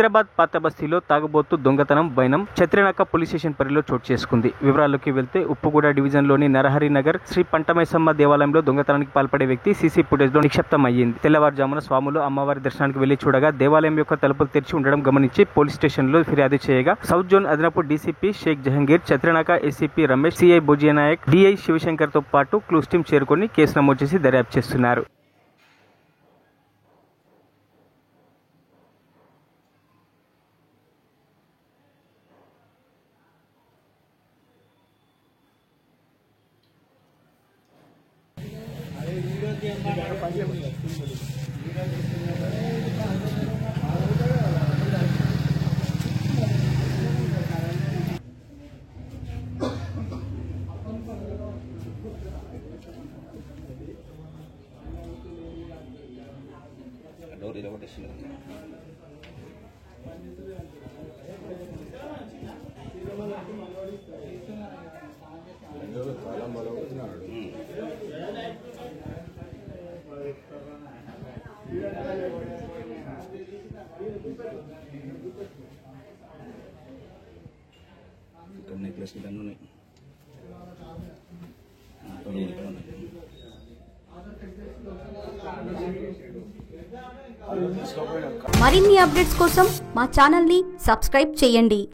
హైదరాబాద్ పాత బస్తీలో తాగుబోతు దొంగతనం వైనం చత్రినాక పోలీస్ స్టేషన్ పరిధిలో చోటు చేసుకుంది. వివరాల్లోకి వెళ్తే ఉప్పుగూడ డివిజన్లోని నరహరి నగర్ శ్రీ పంటమైసమ్మ దేవాలయంలో దొంగతనానికి పాల్పడే వ్యక్తి సీసీ ఫుటేజ్లో నిక్షిప్తమయ్యింది. తెల్లవారుజామున స్వాములు అమ్మవారి దర్శనానికి వెళ్లి చూడగా దేవాలయం యొక్క తలుపులు తెరిచి ఉండడం గమనించి పోలీస్ స్టేషన్లో ఫిర్యాదు చేయగా సౌత్ జోన్ అదనపు DCP Sheikh Jahangir, Chatrinaka ACP Ramesh, CI Bhojinayak, DI Sivashankar తో పాటు క్లూస్ టీం చేరుకొని కేసు నమోదు చేసి దర్యాప్తు చేస్తున్నారు. नेकलेस మరిన్ని అప్డేట్స్ కోసం మా ఛానల్ ని సబ్స్క్రైబ్ చేయండి.